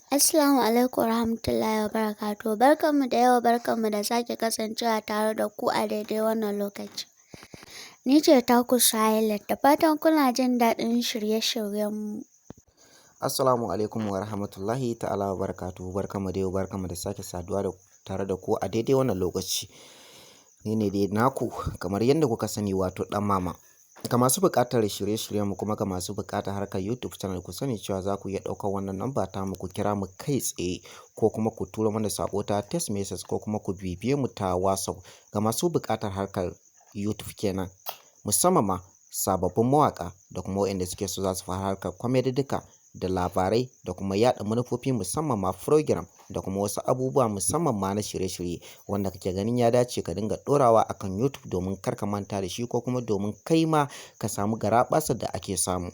Assalamu alaikum warahmatullahi wabarakatuh. Barkanmu da yau, barkanmu da sake kasancewa tare da ku a daidai wannan lokaci. Ni ce taku Silent, da fatan kuna jin daɗin shirye-shiryenmu. Assalamu alaikum wa rahmatullahi ta'ala wa barakatuhu. Barkanmu da yau, barkanmu da sake saduwa tare da ku a daidai wannan lokaci. Ni ne dai naku kamar yadda kuka sani, wato ɗan mama. Ga masu buƙatar shirye-shiryenmu kuma ga masu buƙatar harkar YouTube channel, ku sani cewa za ku iya ɗaukar wannan namba ta mu ku kira mu kai tsaye, ko kuma ku tura mana saƙo ta text message, ko kuma ku bibiye mu ta WhatsApp. Ga masu buƙatar harkar YouTube kenan, musamman ma sababbin mawaƙa da kuma waɗanda suke so za su fara harkar comedy duka da labarai da kuma yaɗa manufofi, musamman ma program da kuma wasu abubuwa musamman ma na shirye-shirye wanda kake ganin ya dace ka dinga ɗorawa akan YouTube domin kar ka manta da shi, ko kuma domin kai ma ka samu garaɓasar da ake samu.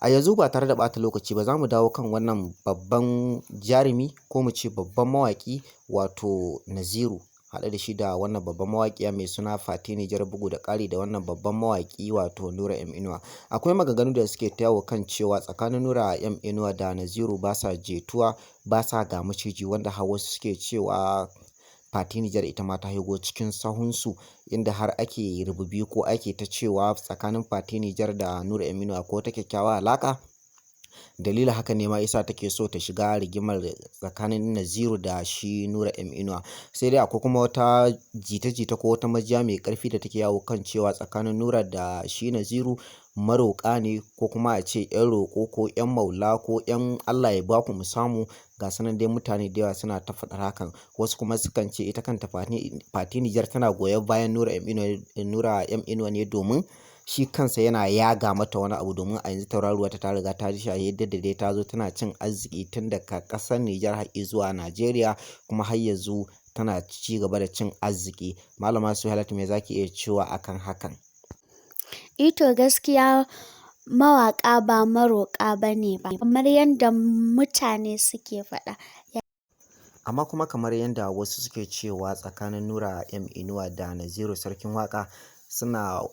A yanzu ba tare da ɓata lokaci ba, za mu dawo kan wannan babban jarumi, ko mu ce babban mawaƙi, wato Naziru, haɗe da shi da wannan babban mawaƙiya mai suna Fati Nijar, bugu da ƙari da wannan babban mawaƙi wato Nura M Inuwa. Akwai maganganu da suke ta yawo kan cewa tsakanin Nura M Inuwa da Naziru ba sa jituwa, ba sa ga maciji, wanda har wasu suke cewa Fati Nijar ita ma ta higo cikin sahunsu, inda har ake rububi ko ake ta cewa tsakanin Fati Nijar da Nura M Inuwa ko ta kyakkyawa alaƙa. Dalilin haka ne ma yasa take so ta shiga rigimar tsakanin Naziru da shi Nura M Inuwa. Sai dai akwai kuma wata jita-jita ko wata majiya mai ƙarfi da take yawo kan cewa tsakanin Nura da shi Naziru maroƙa ne, ko kuma a ce 'yan roƙo ko 'yan maula ko 'yan Allah ya baku mu samu. Ga sanan dai mutane da yawa suna ta faɗar hakan. Wasu kuma sukan ce ita kanta Fati Nijar tana goyon bayan Nura M Inuwa ne domin shi kansa yana yaga mata wani abu, domin a yanzu tauraruwa ta riga ta ji yadda da dai ta zo tana cin arziki tun daga ƙasar Nijar har zuwa Najeriya, kuma har yanzu tana ci gaba da cin arziki. Malama Suhailat, me zaki iya cewa akan hakan? Ito gaskiya mawaƙa ba maroƙa ba ne ba, kamar yadda mutane suke faɗa. Amma kuma kamar yadda wasu suke cewa tsakanin Nura M Inuwa da Naziru sarkin waƙa,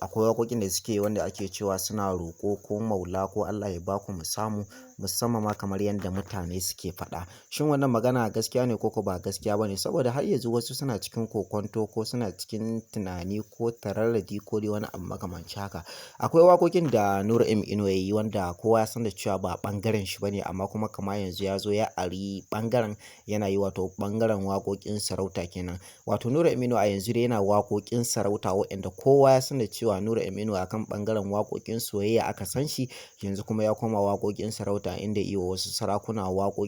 akwai waƙoƙin da suke wanda ake cewa suna roƙo ko maula ko Allah ya baku mu samu, musamman ma kamar yadda mutane suke faɗa. Shin wannan magana gaskiya ne ko ba gaskiya ba ne? Saboda har yanzu wasu suna cikin kokonto, ko suna cikin tunani ko tararradi ko dai wani abu makamanci haka. Akwai waƙoƙin da Nura M Inuwa ya yi wanda kowa ya san da cewa ba ɓangaren shi ba ne, amma kuma kama yanzu ya zo ya ari ɓangaren, yana yi wato ɓangaren waƙoƙin sarauta kenan. Wato Nura M Inuwa a yanzu dai yana waƙoƙin sarauta, waɗanda kowa ya san da cewa Nura M Inuwa akan ɓangaren waƙoƙin soyayya aka san shi, yanzu kuma ya koma waƙoƙin sarauta, inda iya wasu sarakuna waƙoƙi